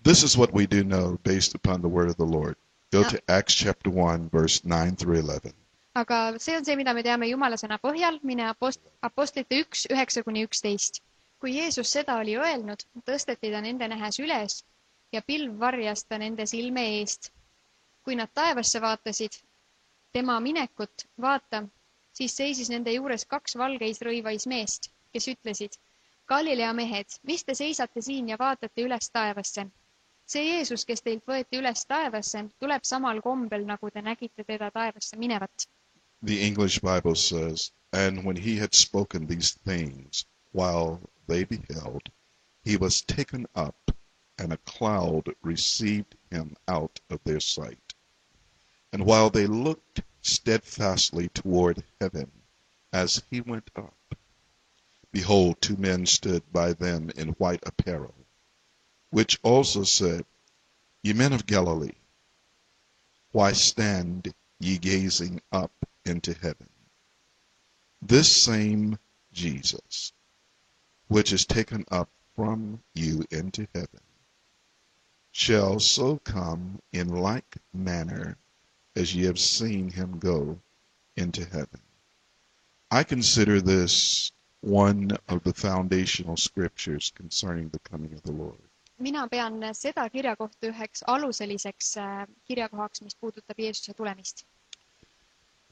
This is what we do know based upon the word of the Lord. Go Ja, to Acts chapter 1, verse 9 through 11. aga see on see, mida me teame Jumala sõna põhjal, mine Apostlite 1, 9-11. Kui Jeesus seda oli öelnud, tõsteti ta nende nähes üles ja pilv varjas ta nende silme eest. Kui nad taevasse vaatasid tema minekut, vaata, siis seisis nende juures 2 valgeis rõivais meest, kes ütlesid, Galilea mehed, mis te seisate siin ja vaatate üles taevasse? See Jeesus, kes teilt võeti üles taevasse, tuleb samal kombel, nagu te nägite teda taevasse minevat. The English Bible says, and when he had spoken these things, while they beheld, he was taken up, and a cloud received him out of their sight. And while they looked steadfastly toward heaven, as he went up, behold, 2 men stood by them in white apparel, which also said, Ye men of Galilee, why stand ye gazing up into heaven? This same Jesus, which is taken up from you into heaven, shall so come in like manner as ye have seen him go into heaven. I consider this one of the foundational scriptures concerning the coming of the Lord. Mina pean seda kirjakohta üheks aluseliseks kirjakohaks, mis puudutab Jeesuse tulemist.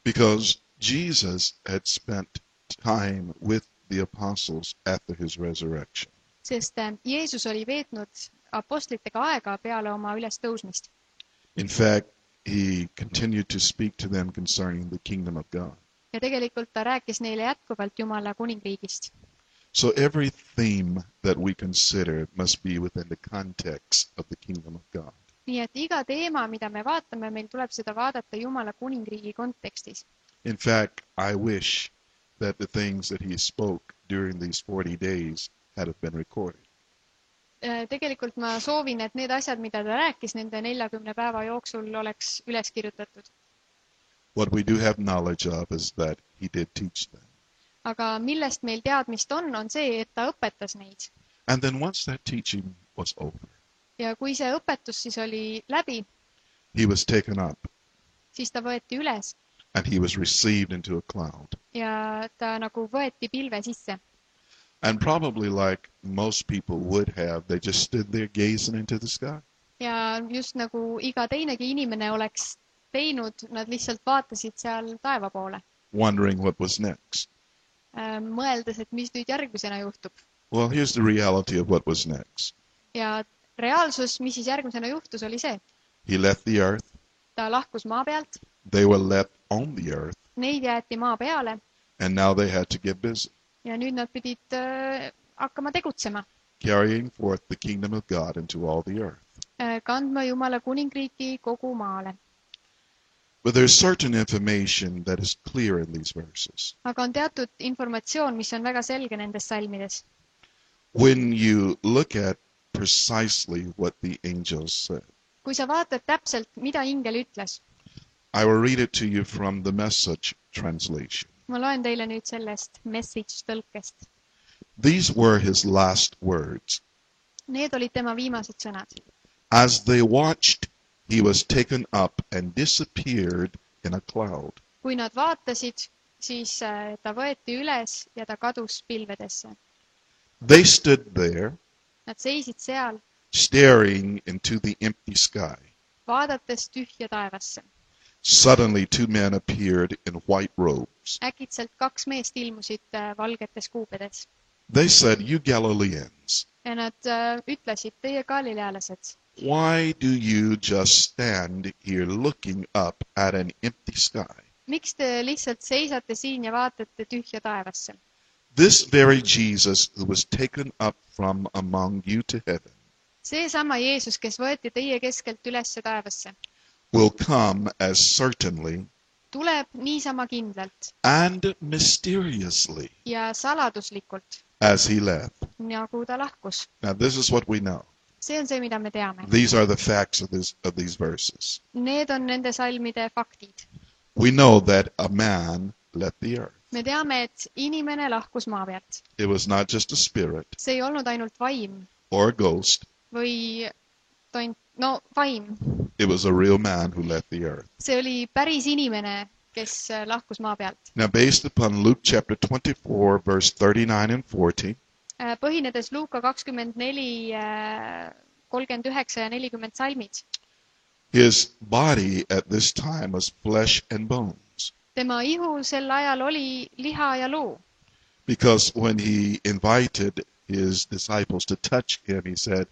Because Jesus had spent time with the apostles after his resurrection. Sest Jeesus oli veetnud apostlitega aega peale oma ülestõusmist. In fact, he continued to speak to them concerning the kingdom of God. Ja tegelikult ta rääkis neile jätkuvalt Jumala kuningriigist. So every theme that we consider must be within the context of the kingdom of God. Nii et iga teema, mida me vaatame, meil tuleb seda vaadata Jumala kuningriigi kontekstis. In fact, I wish that the things that he spoke during these 40 days had been recorded. Tegelikult ma soovin, et need asjad, mida ta rääkis nende 40 päeva jooksul, oleks üles kirjutatud. What we do have knowledge of is that he did teach them. Aga millest meil teadmist on see, et ta õpetas neid. And then once that teaching was over, Ja kui see õpetus siis oli läbi, he was taken up siis ta võeti üles and he was received into a cloud. ja ta nagu võeti pilve sisse. And probably like most people would have, they just stood there gazing into the sky. Ja just nagu iga teinegi inimene oleks teinud, nad lihtsalt vaatasid seal taeva poole. Wondering what was next. Mõeldes, et mis nüüd järgmisena juhtub. Well, here's the reality of what was next. Ja reaalsus, mis siis järgmisena juhtus, oli see. He left the earth. Ta lahkus maa pealt. They were left on the earth. Neid jäeti maa peale. And now they had to get busy. Ja nüüd nad pidid hakkama tegutsema. Carrying forth the kingdom of God into all the earth. Kandma Jumala kuningriiki kogu maale. But there's certain information that is clear in these verses. Aga on teatud informatsioon, mis on väga selge nendes salmides. When you look at precisely what the angels said. Kui sa vaatad täpselt, mida ingel ütles. I will read it to you from the Message translation. Ma loen teile nüüd sellest Message tõlkest. These were his last words. Need olid tema viimased sõnad. As they watched, he was taken up and disappeared in a cloud. Kui nad vaatasid, siis ta võeti üles ja ta kadus pilvedesse. They stood there, Nad seisid seal, staring into the empty sky. vaadates tühja taevasse. Suddenly 2 men appeared in white robes. Äkitselt 2 meest ilmusid valgetes kuubedes. They said, You Galileans, Ja nad ütlesid, teie galilealased, why do you just stand here looking up at an empty sky? miks te lihtsalt seisate siin ja vaatate tühja taevasse? This very Jesus who was taken up from among you to heaven Seesama Jeesus, kes võeti teie keskelt ülesse taevasse, will come as certainly tuleb niisama kindlalt and mysteriously ja saladuslikult, as he left. nagu ta lahkus. Now this is what we know. See on see, mida me teame. These are the facts of these verses. Need on nende salmide faktid. We know that a man left the earth. Me teame, et inimene lahkus maa pealt. It was not just a spirit See ei olnud ainult vaim or a ghost. või no vaim. It was a real man who left the earth. See oli päris inimene, kes lahkus maa pealt. Now, based upon Luke chapter 24, verse 39 and 40, Põhinedes Luuka 24, 39 ja 40 salmid. his body at this time was flesh and bones. Tema ihu sel ajal oli liha ja luu. Because when he invited his disciples to touch him, he said,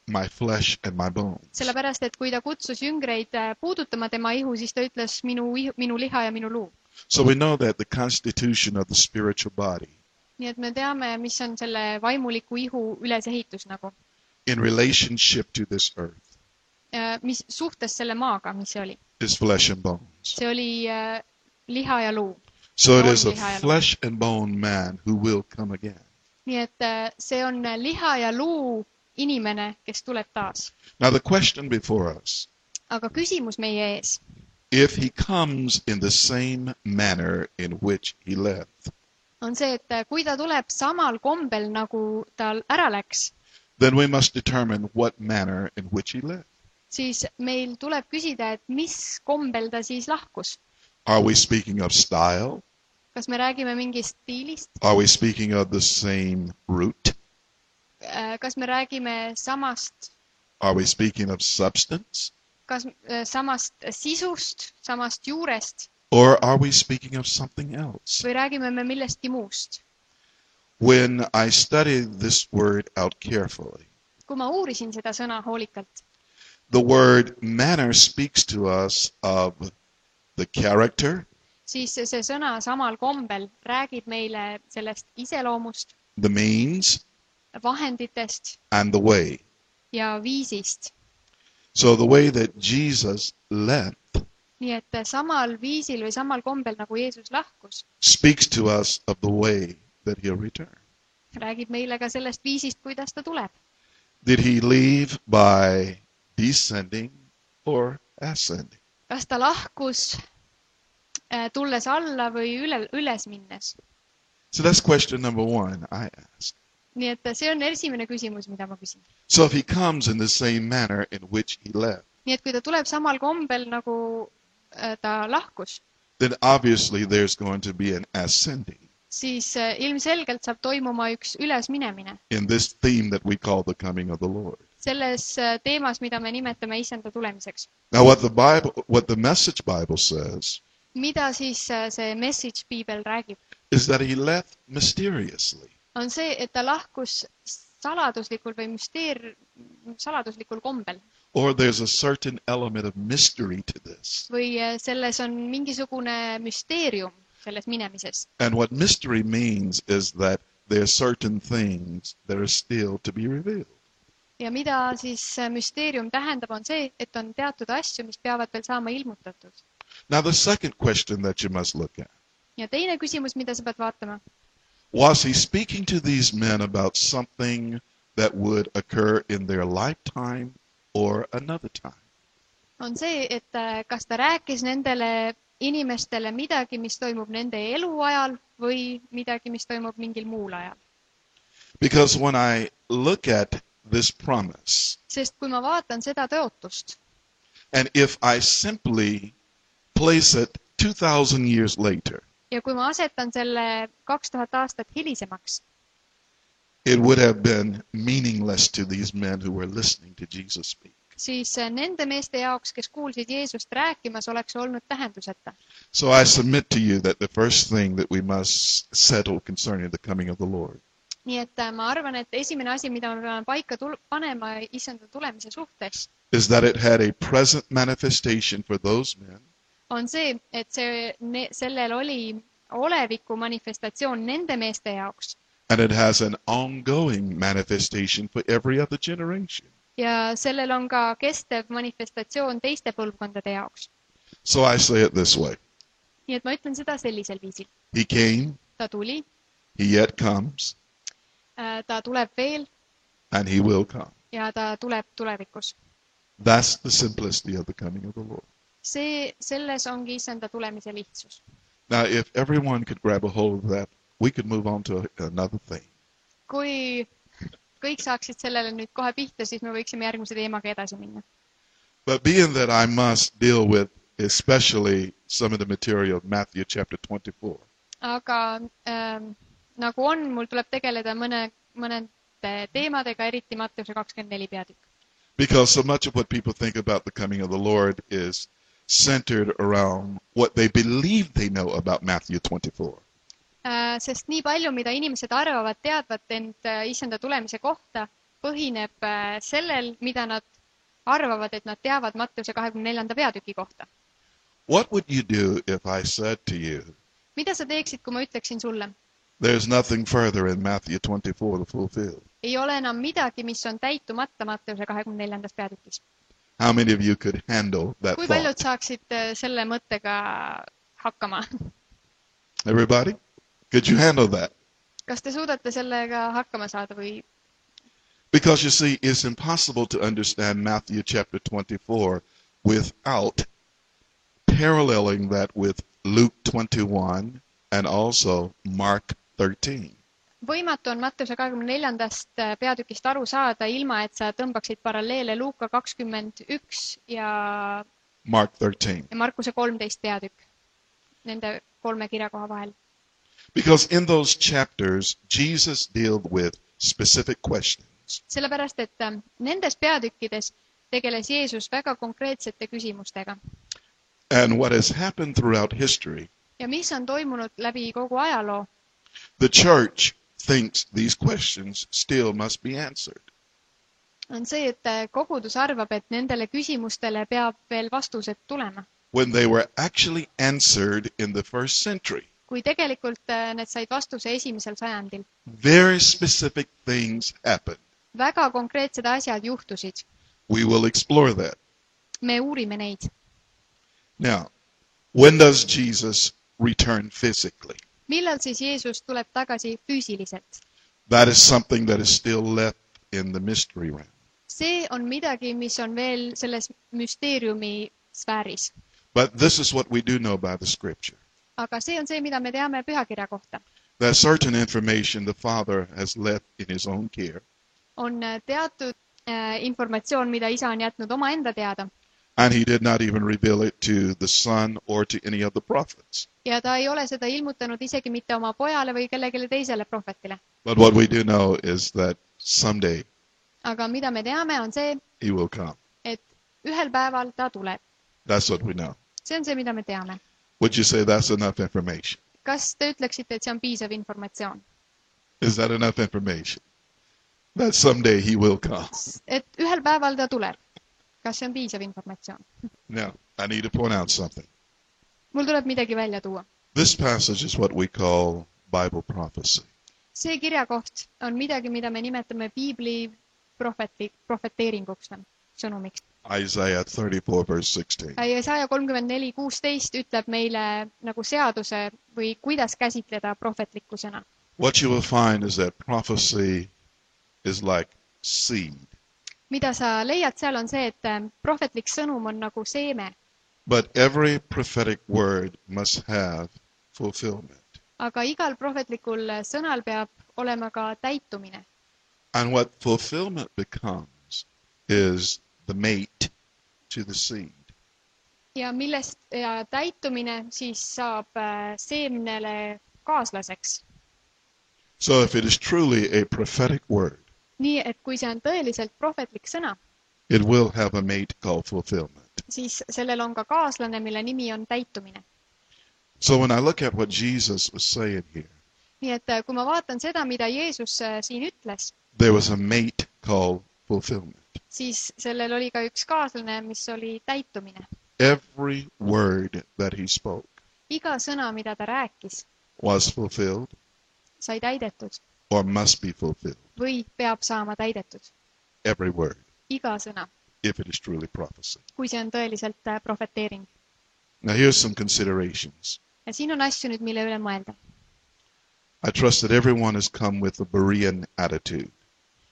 my flesh and my bones. Sellepärast, et kui ta kutsus jüngreid puudutama tema ihu, siis ta ütles minu liha ja minu luu. So we know that the constitution of the spiritual body Nii et me teame, mis on selle vaimuliku ihu ülesehitus nagu. in relationship to this earth Mis suhtes selle maaga, mis see oli. is flesh and bones. See oli liha ja luu. So it is a flesh and bone man who will come again. Nii et see on liha ja luu inimene, kes tuleb taas. Now the question before us, Aga küsimus meie ees. if he comes in the same manner in which he left, On see, et kui ta tuleb samal kombel, nagu ta ära läks, then we must determine what manner in which he left. siis meil tuleb küsida, et mis kombel ta siis lahkus. Are we speaking of style? Kas me räägime mingist stiilist? Are we speaking of the same root? Kas me räägime samast, Are we speaking of substance? kas samast sisust, samast juurest Or are we speaking of something else? või räägime me millestki muust? When I studied this word out carefully, Kui ma uurisin seda sõna hoolikalt, the word manner speaks to us of the character, siis see sõna samal kombel räägib meile sellest iseloomust, the means, vahenditest and the way. ja viisist. So the way that Jesus left Nii et samal viisil või samal kombel, nagu Jeesus lahkus, speaks to us of the way that he'll return. räägib meile ka sellest viisist, kuidas ta tuleb. Did he leave by descending or ascending? Kas ta lahkus tulles alla või üles minnes? So that's question number one I ask. Nii et see on esimene küsimus, mida ma küsin. So if he comes in the same manner in which he left, Nii et kui ta tuleb samal kombel, nagu ta lahkus, then obviously there's going to be an ascending siis ilmselgelt saab toimuma üks ülesminemine. in this theme that we call the coming of the Lord. Selles teemas, mida me nimetame Issanda tulemiseks. Now what the Message Bible says Mida siis see Message Biibel räägib? is that he left mysteriously. On see, et ta lahkus saladuslikul või saladuslikul kombel. Or there's a certain element of mystery to this. Või selles on mingisugune müsteerium selles minemises. And what mystery means is that there are certain things that are still to be revealed. Ja mida siis müsteerium tähendab, on see, et on teatud asju, mis peavad veel saama ilmutatud. Now the second question that you must look at. Ja teine küsimus, mida sa pead vaatama. Was he speaking to these men about something that would occur in their lifetime or another time? On see, et kas ta rääkis nendele inimestele midagi, mis toimub nende eluajal või midagi, mis toimub mingil muul ajal. Because when I look at this promise, Sest kui ma vaatan seda tõotust, and if I simply place it 2,000 years later, ja kui ma asetan selle 2000 aastat hilisemaks, it would have been meaningless to these men who were listening to Jesus speak. siis nende meeste jaoks, kes kuulsid Jeesust rääkimas, oleks olnud tähenduseta. So I submit to you that the first thing that we must settle concerning the coming of the Lord Nii et ma arvan, et esimene asi, mida me peame paika panema Issanda tulemise suhtes, is that it had a present manifestation for those men on see, et sellel oli oleviku manifestatsioon nende meeste jaoks and it has an ongoing manifestation for every other generation. ja sellel on ka kestev manifestatsioon teiste põlvkondade jaoks. So I say it this way. Nii et ma ütlen seda sellisel viisil. He came, Ta tuli, he yet comes, ta tuleb veel and he will come. ja ta tuleb tulevikus. That's the simplicity of the coming of the Lord. Selles ongi Issanda tulemise lihtsus. Now, if everyone could grab a hold of that, we could move on to another thing. Kui kõik saaksid sellele nüüd kohe pihta, siis me võiksime järgmise teemaga edasi minna. But being that I must deal with especially some of the material of Matthew chapter 24, Aga nagu on, mul tuleb tegeleda mõnede teemadega, eriti Matteuse 24 peatükk. because so much of what people think about the coming of the Lord is centered around what they believe they know about Matthew 24. Sest nii palju, mida inimesed arvavad teadvat end issanda tulemise kohta, põhineb sellel, mida nad arvavad, et nad teavad Matteuse 24 peatüki kohta. What would you do if I said to you, Mida sa teeksid, kui ma ütleksin sulle? there's nothing further in Matthew 24 to fulfill? Ei ole enam midagi, mis on täitumata Matteuse 24 peatükis. How many of you could handle that Kui paljud thought? saaksid selle mõttega hakkama? Everybody? Could you handle that? Kas te suudate sellega hakkama saada või? Because you see, it's impossible to understand Matthew chapter 24 without paralleling that with Luke 21 and also Mark 13. Võimatu on Matteuse 24 peatükist aru saada, ilma et sa tõmbaksid paralleele Luuka 21 ja Mark 13. Markuse 13 peatükk nende kolme kirjakoha vahel. Because in those chapters, Jesus dealt with specific questions. Sellepärast, et nendes peatükkides tegeles Jeesus väga konkreetsete küsimustega. And what has happened throughout history, Ja mis on toimunud läbi kogu ajaloo, the church thinks these questions still must be answered. on see, et kogudus arvab, et nendele küsimustele peab veel vastused tulema. When they were actually answered in the first century. Kui tegelikult need said vastuse esimesel sajandil. Very specific things happened. Väga konkreetsed asjad juhtusid. We will explore that. Me uurime neid. Now, when does Jesus return physically? Millal siis Jeesus tuleb tagasi füüsiliselt? That is something that is still left in the mystery realm. See on midagi, mis on veel selles müsteeriumi sfääris. But this is what we do know by the scripture. Aga see on see, mida me teame pühakirja kohta. That certain information the Father has left in his own care. On teatud informatsioon, mida isa on jätnud omaenda teada. And he did not even reveal it to the Son or to any of the prophets. Ja ta ei ole seda ilmutanud isegi mitte oma pojale või kellelegi teisele prohvetile. But what we do know is that someday Aga mida me teame, on see, he will come. et ühel päeval ta tuleb. That's what we know. See on see, mida me teame. Would you say that's enough information? Kas te ütleksite, et see on piisav informatsioon? Is that enough information? That someday he will come. Et ühel päeval ta tuleb. Kas see on piisav informatsioon? Now, I need to point out something. Mul tuleb midagi välja tuua. This passage is what we call Bible prophecy. See kirjakoht on midagi, mida me nimetame Piibli profeteeringuks või sõnumiks. Isaiah 34 verse 16. Jesaja 34:16 ütleb meile nagu seaduse või kuidas käsitleda prohvetlikkusena. What you will find is that prophecy is like seed. Mida sa leiad seal on see, et prohvetlik sõnum on nagu seeme, But every prophetic word must have fulfillment. aga igal prohvetlikul sõnal peab olema ka täitumine. And what fulfillment becomes is the mate to the seed. Ja millest ja täitumine siis saab seemnele kaaslaseks. So if it is truly a prophetic word, Nii, et kui see on tõeliselt prohvetlik sõna, it will have a mate called fulfillment. siis sellel on ka kaaslane, mille nimi on täitumine. So when I look at what Jesus was saying here, Nii et kui ma vaatan seda, mida Jeesus siin ütles, there was a mate called fulfillment. siis sellel oli ka üks kaaslane, mis oli täitumine. Every word that he spoke Iga sõna, mida ta rääkis, was fulfilled sai täidetud or must be fulfilled. või peab saama täidetud. Every word, Iga sõna, if it is truly prophecy. kui see on tõeliselt prohveteering. Now here's some considerations. Ja siin on asju nüüd, mille üle mõelda. I trust that everyone has come with a Berean attitude.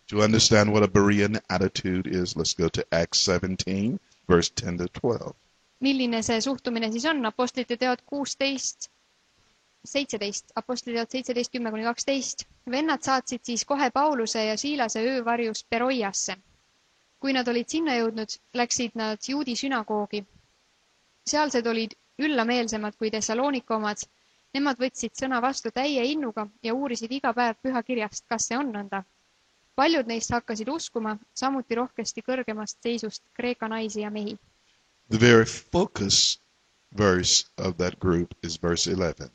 To understand what a Berean attitude is, let's go to Acts 17, verse 10 to 12. Milline see suhtumine siis on? Apostlite teod 16, 17, Apostliteod 17, 10-12. Vennad saatsid siis kohe Pauluse ja Siilase öövarjus Beroiasse. Kui nad olid sinna jõudnud, läksid nad juudi sünagoogi. Sealsed olid üllameelsemad kui Thessaloonika omad. Nemad võtsid sõna vastu täie innuga ja uurisid iga päev pühakirjast, kas see on nõnda. Paljud neist hakkasid uskuma, samuti rohkesti kõrgemast seisust Kreeka naisi ja mehi. The very focus verse of that group is verse 11.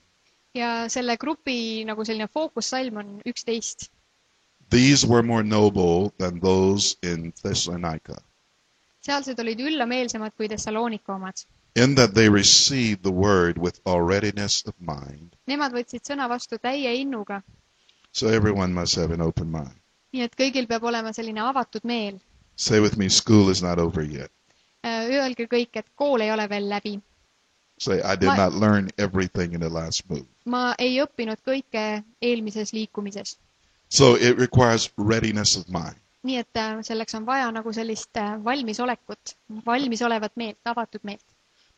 Ja selle grupi nagu selline fookussalm on 11. These were more noble than those in Thessalonica, Sealsed olid üllameelsemad kui Thessaloonika omad. in that they received the word with all readiness of mind. Nemad võtsid sõna vastu täie innuga, So everyone must have an open mind. nii et kõigil peab olema selline avatud meel. Say with me, school is not over yet. Öelge kõik, et kool ei ole veel läbi. Say, I did not learn everything in the last move. Ma ei õppinud kõike eelmises liikumises. So it requires readiness of mind. Nii et selleks on vaja nagu sellist valmisolekut, valmisolevat meelt, avatud meelt.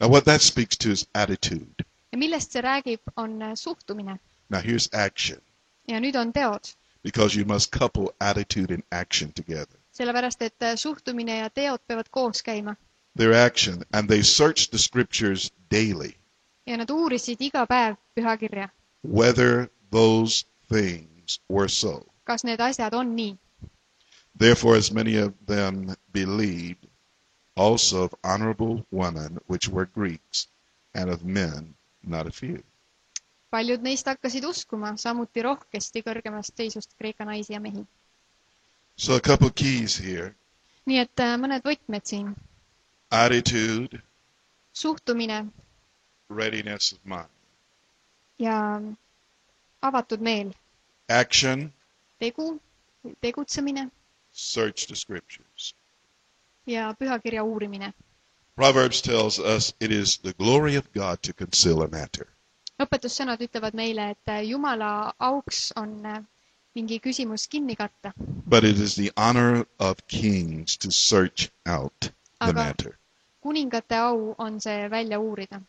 Now what that speaks to is attitude. Ja millest see räägib, on suhtumine. Now here's action, Ja nüüd on teod. because you must couple attitude and action together. Sellepärast, et suhtumine ja teod peavad koos käima. Their action, and they searched the scriptures daily, Ja nad uurisid iga päev pühakirja. whether those things were so. Kas need asjad on nii? Therefore, as many of them believed, also of honorable women, which were Greeks, and of men, not a few. Paljud neist hakkasid uskuma, samuti rohkesti kõrgemast seisust Kreeka naisi ja mehi. So a couple keys here. Nii et mõned võtmed siin. Attitude, Suhtumine readiness of mind. ja avatud meel. Action, Tegutsemine search the scriptures. ja pühakirja uurimine. Proverbs tells us it is the glory of God to conceal a matter. Õpetussõnad ütlevad meile, et Jumala auks on mingi küsimus kinni katta. But it is the honor of kings to search out the Aga matter. kuningate au on see välja uurida.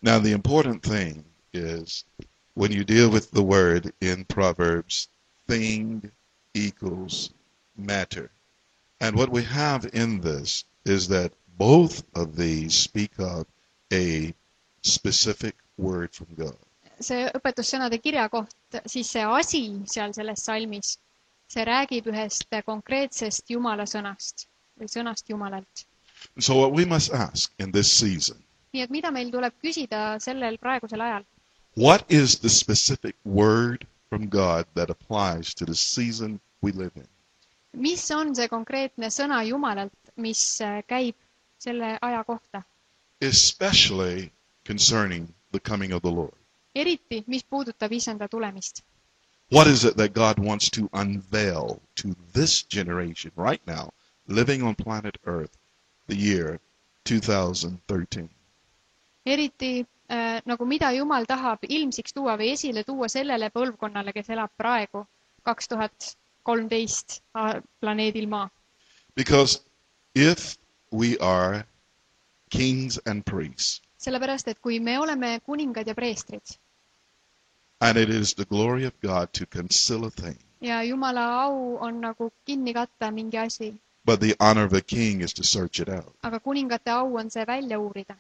Now the important thing is when you deal with the word in Proverbs, thing equals matter. And what we have in this is that both of these speak of a specific word from God. See õpetussõnade kirja koht, siis see asi seal selles salmis, see räägib ühest konkreetsest Jumala sõnast või sõnast Jumalalt. So what we must ask in this season, Nii et mida meil tuleb küsida sellel praegusel ajal? what is the specific word from God that applies to the season we live in? Mis on see konkreetne sõna Jumalalt, mis käib selle aja kohta? Especially concerning the coming of the Lord. Eriti, mis puudutab Isanda tulemist. What is it that God wants to unveil to this generation right now, living on planet Earth, the year 2013? Eriti nagu mida Jumal tahab ilmsiks tuua või esile tuua sellele põlvkonnale, kes elab praegu 2013 planeedil Maa. Because if we are kings and priests, Sellepärast, et kui me oleme kuningad ja preestrid and it is the glory of God to conceal a thing, ja Jumala au on nagu kinni katta mingi asi, but the honor of a king is to search it out, aga kuningate au on see välja uurida,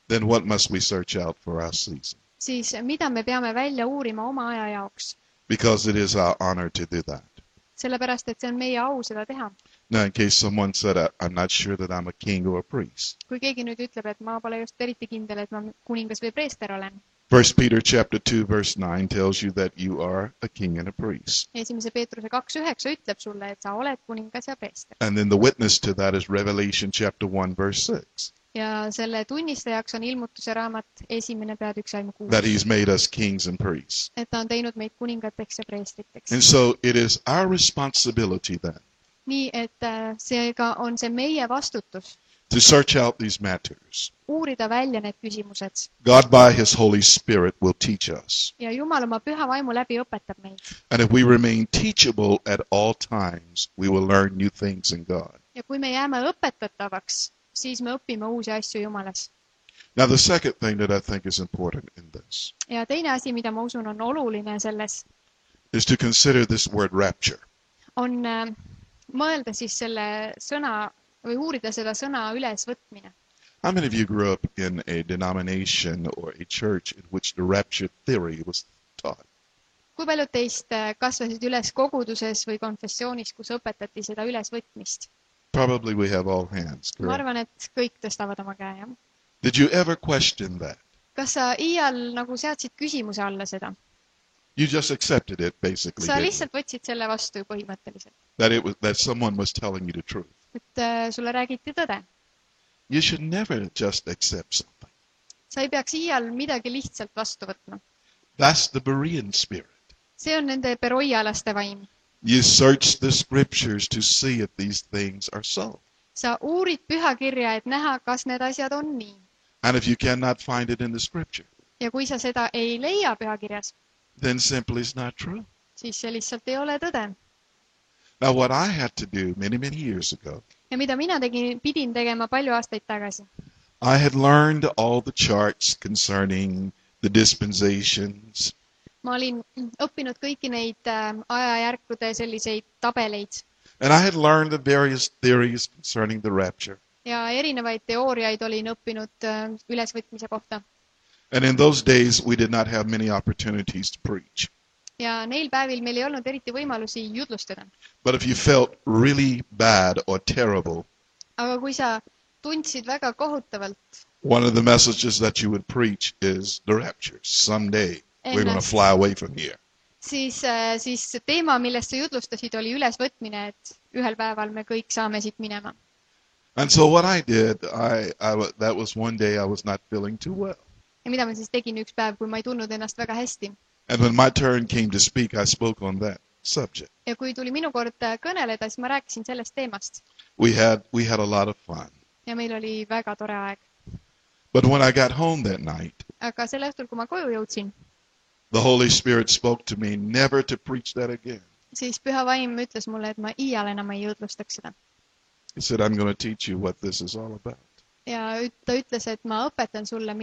then what must we search out for our season? siis mida me peame välja uurima oma aja jaoks? Because it is our honor to do that. Sellepärast, et see on meie au seda teha. Now, in case someone said, I'm not sure that I'm a king or a priest. Kui keegi nüüd ütleb, et ma pole just eriti kindel, et ma kuningas või preester olen. 1 Peter chapter 2 verse 9 tells you that you are a king and a priest. 1. Peetruse 2.9 ütleb sulle, et sa oled kuningas ja preester. And then the witness to that is Revelation chapter 1 verse 6. Ja selle tunnistajaks on Ilmutuse raamat 1. peatükk salm 6. That he's made us kings and priests. Et ta on teinud meid kuningateks ja preestriteks. And so it is our responsibility then Nii, et seega on see meie vastutus to search out these matters. uurida välja need küsimused. God by his Holy Spirit will teach us. Ja Jumal oma püha vaimu läbi õpetab meid. And if we remain teachable at all times, we will learn new things in God. Ja kui me jääme õpetatavaks, siis me õpime uusi asju Jumalas. Now, the second thing that I think is important in this Ja teine asi, mida ma usun, on oluline selles, is to consider this word rapture. on mõelda siis selle sõna või uurida seda sõna ülesvõtmine. How many of you grew up in a denomination or a church in which the rapture theory was taught? Kui paljud teist kasvasid üles koguduses või konfessioonis, kus õpetati seda ülesvõtmist? Probably we have all hands, Ma correct? arvan, et kõik tõstavad oma käe, jah. Did you ever question that? Kas sa iial nagu seadsid küsimuse alla seda? You just accepted it, basically, Sa didn't you? lihtsalt võtsid selle vastu põhimõtteliselt. That someone was telling you the truth. Et sulle räägiti tõde. You should never just accept something. Sa ei peaks iial midagi lihtsalt vastu võtma. That's the Berean spirit. See on nende beroialaste vaim. You search the scriptures to see if these things are so. Sa uurid pühakirja, et näha, kas need asjad on nii. And if you cannot find it in the scripture, Ja kui sa seda ei leia pühakirjas, then simply it's not true. siis see lihtsalt ei ole tõde. Now, what I had to do many, many years ago, Ja mida mina pidin tegema palju aastaid tagasi. I had learned all the charts concerning the dispensations. Ma olin õppinud kõiki neid ajajärkude selliseid tabeleid And I had learned the various theories concerning the rapture. ja erinevaid teooriaid olin õppinud ülesvõtmise kohta. And in those days, we did not have many opportunities to preach. Ja neil päevil meil ei olnud eriti võimalusi jutlustada. But if you felt really bad or terrible, Aga kui sa tundsid väga kohutavalt, one of the messages that you would preach is the rapture. Someday we're going to Ennast. fly away from here. siis see teema, millest sa jutlustasid, oli ülesvõtmine, et ühel päeval me kõik saame siit minema. And so what I did, that was one day I was not feeling too well. Ja mida ma siis tegin üks päev, kui ma ei tundnud ennast väga hästi. And when my turn came to speak, I spoke on that subject. Ja kui tuli minu kord kõneleda, siis ma rääkisin sellest teemast. We had a lot of fun. Ja meil oli väga tore aeg. But when I got home that night, Aga sel õhtul, kui ma koju jõudsin, the Holy Spirit spoke to me never to preach that again. siis Püha Vaim ütles mulle, et ma iial enam ei jutlustaks seda. He said, I'm going to teach you what this is all about. Ja ta ütles, et ma õpetan sulle,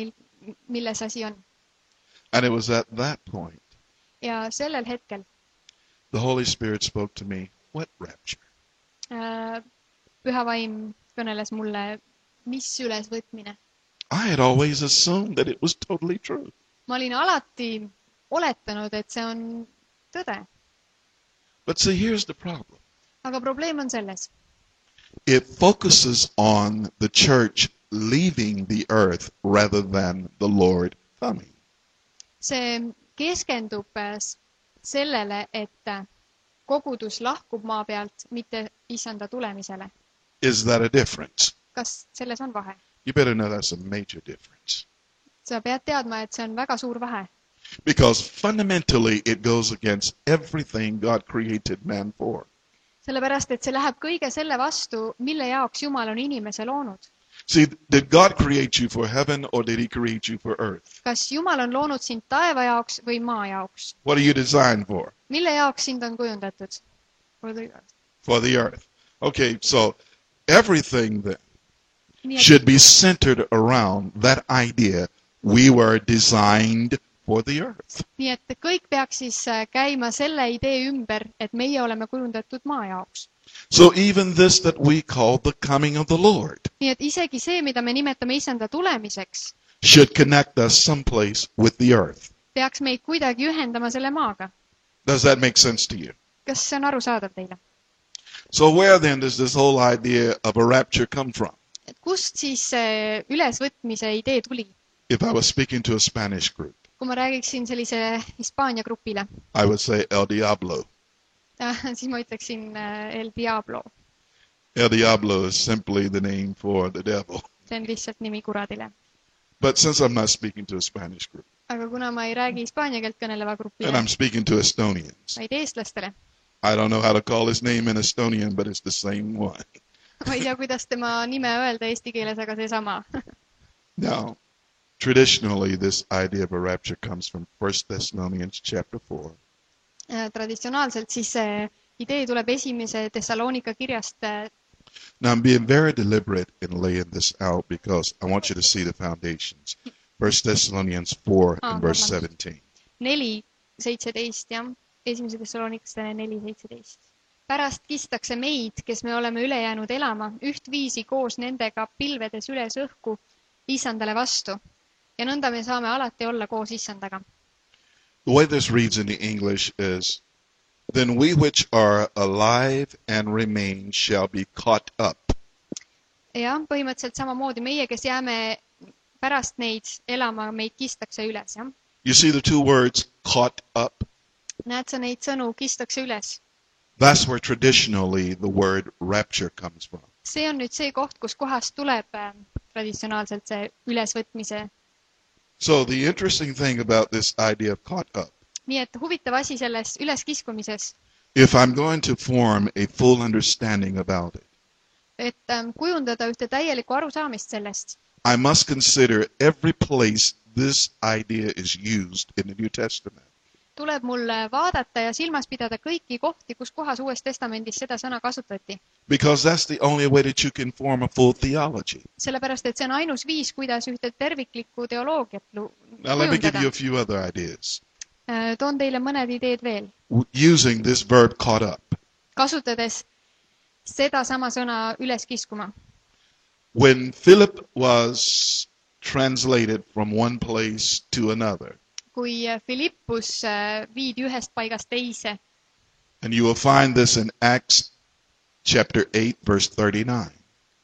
milles asi on. And it was at that point Ja sellel hetkel the Holy Spirit spoke to me, what rapture? Püha Vaim kõneles mulle, mis ülesvõtmine. I had always assumed that it was totally true. Ma olin alati oletanud, et see on tõde. But see, here's the problem. Aga probleem on selles. It focuses on the church leaving the earth rather than the Lord coming. See keskendub sellele, et kogudus lahkub maa pealt, mitte issanda tulemisele. Is that a difference? Kas selles on vahe? You better know that's a major difference. Sa pead teadma, et see on väga suur vahe. Because fundamentally it goes against everything God created man for. Sellepärast, et see läheb kõige selle vastu, mille jaoks Jumal on inimese loonud. See, did God create you for heaven or did he create you for earth? Kas Jumal on loonud sind taeva jaoks või maa jaoks? What are you designed for? Mille jaoks sind on kujundatud? For the earth. Okay, so everything then Nii should be centered around that idea we were designed for the earth. et kõik peaks siis käima selle idee ümber, et meie oleme kujundatud maa jaoks. So even this that we call the coming of the Lord Nii et isegi see, mida me nimetame issanda tulemiseks, should connect us someplace with the earth. peaks meid kuidagi ühendama selle maaga. Does that make sense to you? Kas see on arusaadav teile? So where then does this whole idea of a rapture come from? Et kust siis see ülesvõtmise idee tuli? If I was speaking to a Spanish group, Kui ma räägiksin sellise Hispaania grupile, I would say El Diablo. siis ma ütleksin El Diablo. El Diablo is simply the name for the devil. See on lihtsalt nimi kuradile. But since I'm not speaking to a Spanish group, Aga kuna ma ei räägi hispaania keelt kõneleva and grupile, I'm speaking to Estonians, vaid eestlastele, I don't know how to call his name in Estonian, but it's the same one. ma ei tea, kuidas tema nime öelda eesti keeles, aga seesama. Now, traditionally, this idea of a rapture comes from 1 Thessalonians chapter 4. Traditsionaalselt siis see idee tuleb esimese Thessalonika kirjast Now, I'm being very deliberate in laying this out because I want you to see the foundations. 1 Thessalonians 4 and verse 17. 4:17, jah. Esimese Thessaloniklastele 4:17. Pärast kistakse meid, kes me oleme üle jäänud elama, ühtviisi koos nendega pilvedes üles õhku Issandale vastu. Ja nõnda me saame alati olla koos Issandaga. The way this reads in the English is, then we which are alive and remain shall be caught up. Jah, põhimõtteliselt samamoodi meie, kes jääme pärast neid elama, meid kistakse üles, jah. You see the two words caught up? Näed sa neid sõnu kistakse üles? That's where traditionally the word rapture comes from. See on nüüd see koht, kus kohast tuleb traditsionaalselt see ülesvõtmise. So the interesting thing about this idea of caught up, Nii et huvitav asi selles üleskiskumises, if I'm going to form a full understanding about it, et kujundada ühte täielikku arusaamist sellest, I must consider every place this idea is used in the New Testament. tuleb mul vaadata ja silmas pidada kõiki kohti, kus kohas Uues Testamendis seda sõna kasutati. Because that's the only way that you can form a full theology. Sellepärast, et see on ainus viis, kuidas ühte terviklikku teoloogiat Now let me give kujundada. you a few other ideas. Toon teile mõned ideed veel. Using this verb caught up. Kasutades seda sama sõna üles kiskuma. When Philip was translated from one place to another, Kui Philippus viidi ühest paigast teise, and you will find this in Acts chapter 8, verse 39.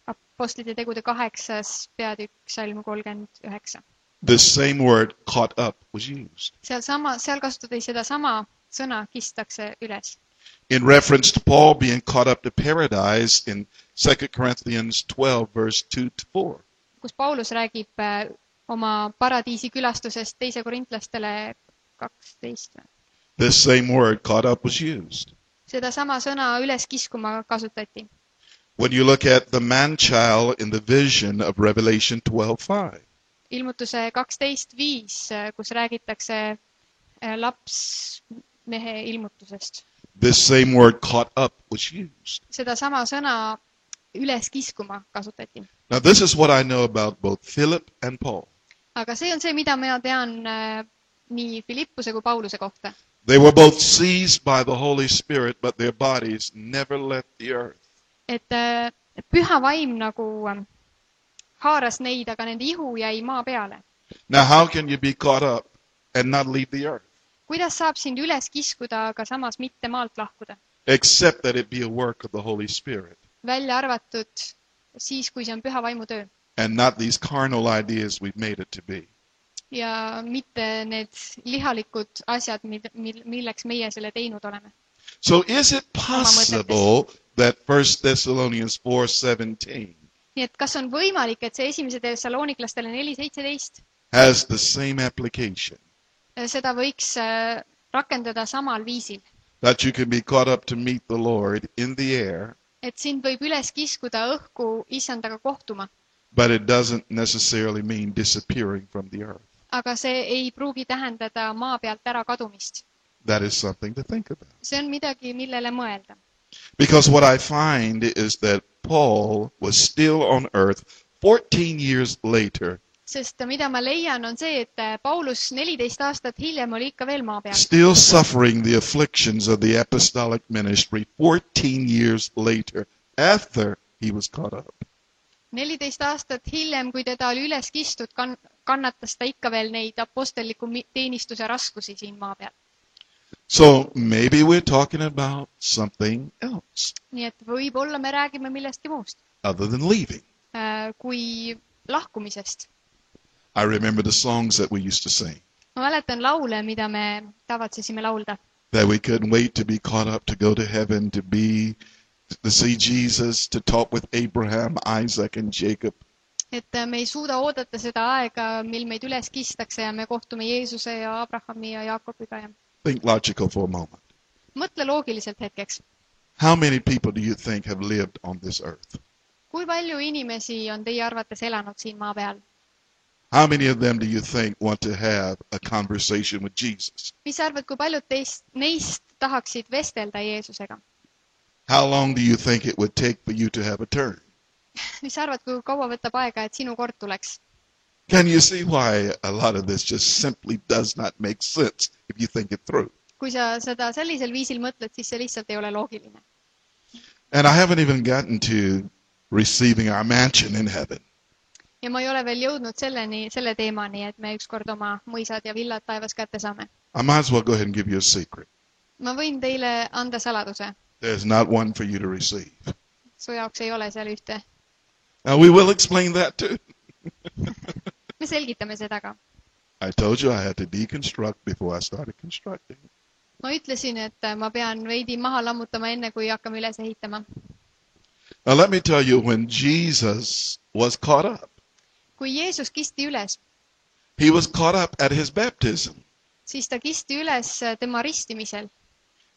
Apostlite tegude 8. peatükk, salm 39. This same word caught up was used Seal kasutati seda sama sõna kistakse üles. in reference to Paul being caught up to paradise in 2 Corinthians 12, verse 2 to 4. Kus Paulus räägib oma paradiisi külastusest 2 Korintlastele 12. This same word caught up was used. Seda sama sõna üles kiskuma kasutati. When you look at the man-child in the vision of Revelation 12:5, Ilmutuse 12:5, kus räägitakse lapsmehe ilmutusest. this same word caught up was used. Seda sama sõna üles kiskuma kasutati. Now this is what I know about both Philip and Paul. Aga see on see, mida mina tean nii Filippuse kui Pauluse kohta. They were both seized by the Holy Spirit, but their bodies never left the earth. Et püha vaim nagu haaras neid, aga nende ihu jäi maa peale. Now how can you be caught up and not leave the earth? Kuidas saab sind üles kiskuda, aga samas mitte maalt lahkuda? Except that it be a work of the Holy Spirit Välja arvatud siis, kui see on püha vaimu töö. and not these carnal ideas we've made it to be. Ja mitte need lihalikud asjad, milleks meie selle teinud oleme. So is it possible that 1 Thessalonians 4:17 Nii et kas on võimalik, et see esimese Thessaloniklastele 4:17 has the same application? Seda võiks rakendada samal viisil. That you can be caught up to meet the Lord in the air, Et sind võib üles kiskuda õhku Issandaga kohtuma, but it doesn't necessarily mean disappearing from the earth. aga see ei pruugi tähendada maa pealt ära kadumist. That is something to think about. See on midagi, millele mõelda. Because what I find is that Paul was still on earth 14 years later, Sest mida ma leian, on see, et Paulus 14 aastat hiljem oli ikka veel maa peal. still suffering the afflictions of the apostolic ministry 14 years later after he was caught up. 14 aastat hiljem, kui teda oli üles kistud, kannatas ta ikka veel neid apostelliku teenistuse raskusi siin maa peal. So maybe we're talking about something else Nii et võib-olla me räägime millestki muust other than leaving. kui lahkumisest. I remember the songs that we used to sing, Ma mäletan laule, mida me tavatsesime laulda. that we couldn't wait to be caught up, to go to heaven, to see Jesus, to talk with Abraham, Isaac, and Jacob. Et me ei suuda oodata seda aega, mil meid üles kistakse ja me kohtume Jeesuse ja Abrahami ja Jaakobiga. Ja Think logical for a moment. mõtle loogiliselt hetkeks. How many people do you think have lived on this earth? Kui palju inimesi on teie arvates elanud siin maa peal? How many of them do you think want to have a conversation with Jesus? Mis sa arvad, kui paljud neist tahaksid vestelda Jeesusega? How long do you think it would take for you to have a turn? Mis sa arvad, kui kaua võtab aega, et sinu kord tuleks? Can you see why a lot of this just simply does not make sense if you think it through? Kui sa seda sellisel viisil mõtled, siis see lihtsalt ei ole loogiline. And I haven't even gotten to receiving our mansion in heaven. Ja ma ei ole veel jõudnud selle teemani, et me ükskord oma mõisad ja villad taevas kätte saame. I might as well go ahead and give you a secret. Ma võin teile anda saladuse. There's not one for you to receive. Su jaoks ei ole seal ühte. Now we will explain that too. Me selgitame seda ka. I told you I had to deconstruct before I started constructing. Ma ütlesin, et ma pean veidi maha lammutama enne, kui hakkame üles ehitama. Now let me tell you, when Jesus was caught up, Kui Jeesus kisti üles, he was caught up at his baptism. siis ta kisti üles tema ristimisel.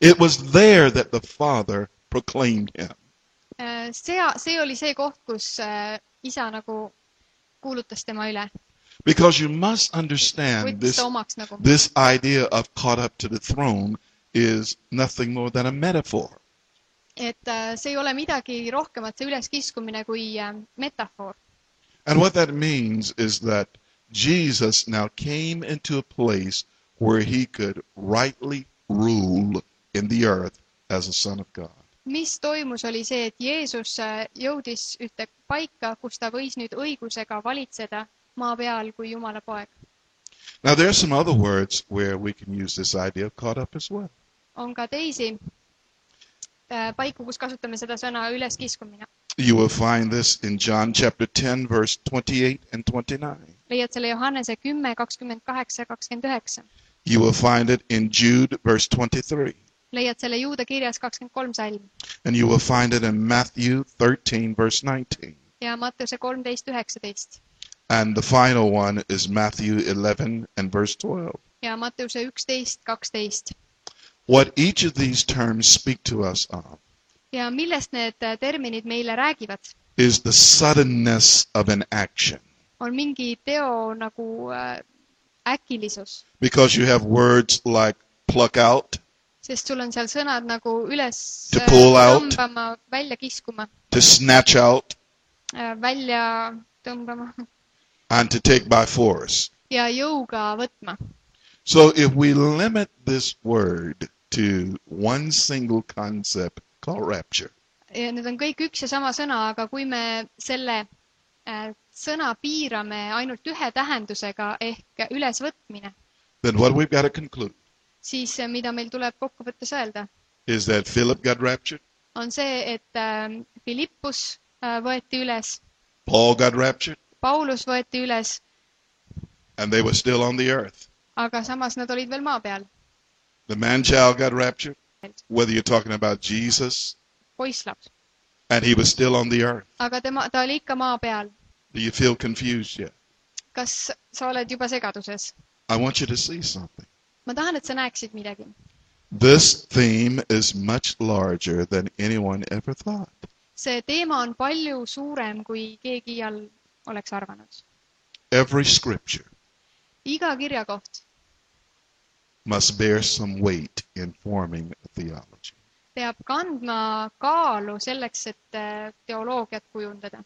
It was there that the Father proclaimed him. See oli see koht, kus isa nagu kuulutas tema üle. Because you must understand Võttis ta omaks nagu. this idea of caught up to the throne is nothing more than a metaphor. Et see ei ole midagi rohkemat, see üleskiskumine kui metafoor. And what that means is that Jesus now came into a place where he could rightly rule in the earth as a son of God. Mis toimus, oli see, et Jeesus jõudis ühte paika, kus ta võis nüüd õigusega valitseda maa peal kui Jumala poeg. Now there are some other words where we can use this idea of caught up as well. On ka teisi paiku, kus kasutame seda sõna üleskiskumine. You will find this in John chapter 10, verse 28 and 29. Leiad selle Johannese 10, 28, 29. You will find it in Jude, verse 23. Leiad selle Juuda kirjas 23 salm. And you will find it in Matthew 13, verse 19. Ja Matteuse 13, 19. And the final one is Matthew 11 and verse 12. Ja Matteuse 11, 12. What each of these terms speak to us of Ja millest need terminid meile räägivad? is the suddenness of an action. On mingi teo nagu äkilisus. Because you have words like pluck out, Sest sul on seal sõnad nagu üles To pull out. tõmbama, välja kiskuma, to snatch out, välja tõmbama and to take by force. ja jõuga võtma. So if we limit this word to one single concept called rapture, Ja need on kõik üks ja sama sõna, aga kui me selle sõna piirame ainult ühe tähendusega ehk ülesvõtmine, then what we've got to conclude siis mida meil tuleb kokkuvõttes öelda, is that Philip got raptured, on see, et Philippus võeti üles, Paul got raptured, Paulus võeti üles, and they were still on the earth. aga samas nad olid veel maa peal. The man-child got raptured, whether you're talking about Jesus, Poisslaps. and he was still on the earth. Aga ta oli ikka maa peal. Do you feel confused yet? Kas sa oled juba segaduses? I want you to see something. Ma tahan, et sa näeksid midagi. This theme is much larger than anyone ever thought. See teema on palju suurem, kui keegi iial oleks arvanud. Every scripture Iga kirjakoht must bear some weight in forming a theology. peab kandma kaalu selleks, et teoloogiat kujundada.